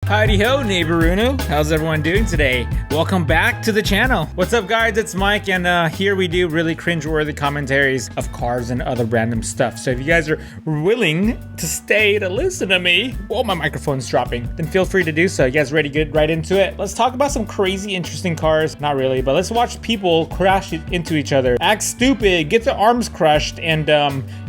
Howdy ho, neighboruno. How's everyone doing today? Welcome back to the channel. What's up, guys? It's Mike, and here we do really cringeworthy commentaries of cars and other random stuff. So if you guys are willing to stay to listen to me while my microphone's dropping, then feel free to do so. You guys ready to get right into it? Let's talk about some crazy, interesting cars. Not really, but let's watch people crash into each other, act stupid, get their arms crushed, and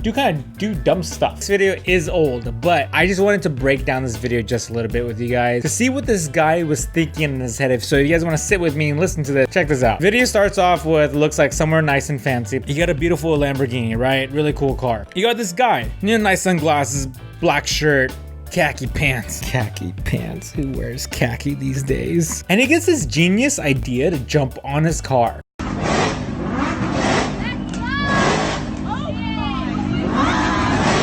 do dumb stuff. This video is old, but I just wanted to break down this video just a little bit with you guys to see what this guy was thinking in his head. So if you guys want to sit with me and listen to this, check this out. Video starts off with, looks like somewhere nice and fancy. You got a beautiful Lamborghini, right? Really cool car. You got this guy, nice sunglasses, black shirt, khaki pants. Khaki pants. Who wears khaki these days? And he gets this genius idea to jump on his car.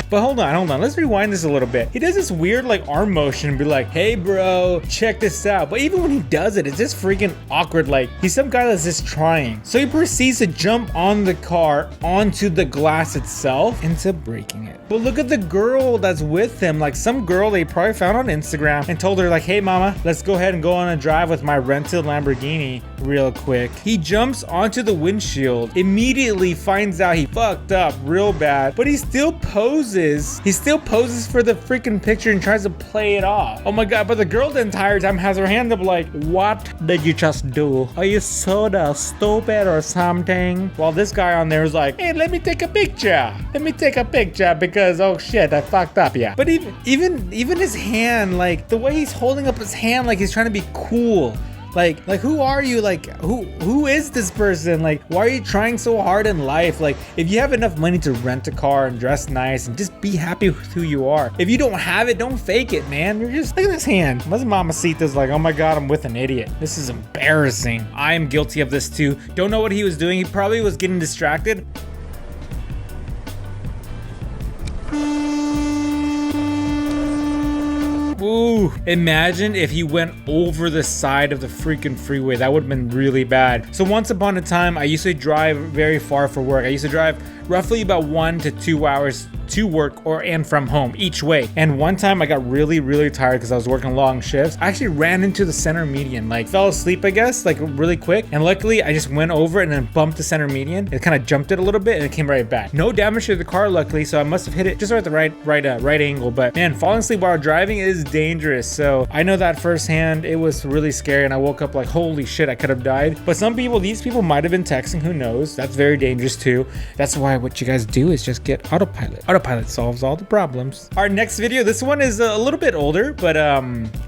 But hold on, let's rewind this a little bit. He does this weird like arm motion and be like, hey bro, check this out. But even when he does it, it's just freaking awkward. Like he's some guy that's just trying. So he proceeds to jump on the car onto the glass itself, ends up breaking it. But look at the girl that's with him, like some girl they probably found on Instagram and told her like, hey mama, let's go ahead and go on a drive with my rented Lamborghini real quick. He jumps onto the windshield, immediately finds out he fucked up real bad, but he still poses. He still poses for the freaking picture and tries to play it off. Oh my god, but the girl the entire time has her hand up like, what did you just do? Are you so stupid or something? While this guy on there is like, hey, let me take a picture. Let me take a picture because, oh shit, I fucked up, yeah. But even his hand, like the way he's holding up his hand like he's trying to be cool. Like who are you? Like who is this person? Like why are you trying so hard in life? Like if you have enough money to rent a car and dress nice and just be happy with who you are. If you don't have it, don't fake it, man. You're just, look at this hand. My mamacita's like, oh my god, I'm with an idiot. This is embarrassing. I am guilty of this too. Don't know what he was doing. He probably was getting distracted. Ooh, imagine if he went over the side of the freaking freeway. That would have been really bad. So once upon a time, I used to drive very far for work. I used to drive roughly about 1 to 2 hours to work and from home each way. And one time I got really tired because I was working long shifts. I actually ran into the center median, like fell asleep, I guess, like really quick. And luckily I just went over it and then bumped the center median. It kind of jumped it a little bit and it came right back. No damage to the car, luckily. So I must have hit it just right at the right angle. But man, falling asleep while driving is dangerous. So I know that firsthand. It was really scary. And I woke up like, holy shit, I could have died. But these people might have been texting, who knows? That's very dangerous too. That's why what you guys do is just get autopilot. Autopilot solves all the problems. Our next video, this one is a little bit older, but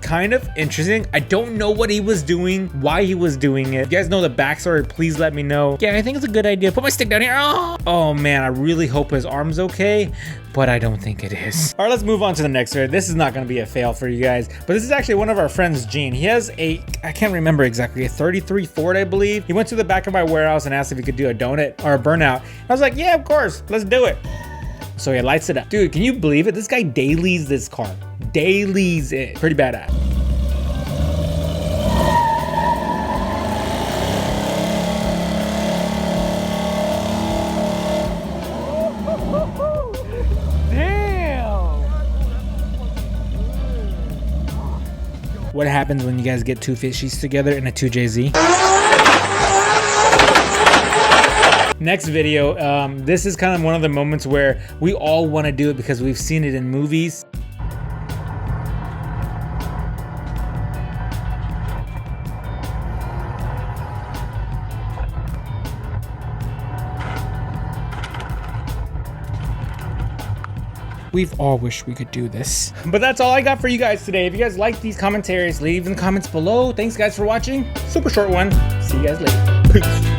kind of interesting. I don't know what he was doing, why he was doing it. If you guys know the backstory, please let me know. Yeah, I think it's a good idea. Put my stick down here. Oh man, I really hope his arm's okay, but I don't think it is. All right, let's move on to the next video. This is not going to be a fail for you guys, but this is actually one of our friends, Gene. He has I can't remember exactly, a 33 Ford, I believe. He went to the back of my warehouse and asked if he could do a donut or a burnout. I was like, yeah, of course, let's do it. So he lights it up. Dude, can you believe it? This guy dailies this car. Dailies it. Pretty badass. What happens when you guys get two fishies together in a 2JZ? Next video, this is kind of one of the moments where we all want to do it because we've seen it in movies. We've all wished we could do this. But that's all I got for you guys today. If you guys like these commentaries, leave in the comments below. Thanks guys for watching. Super short one. See you guys later. Peace.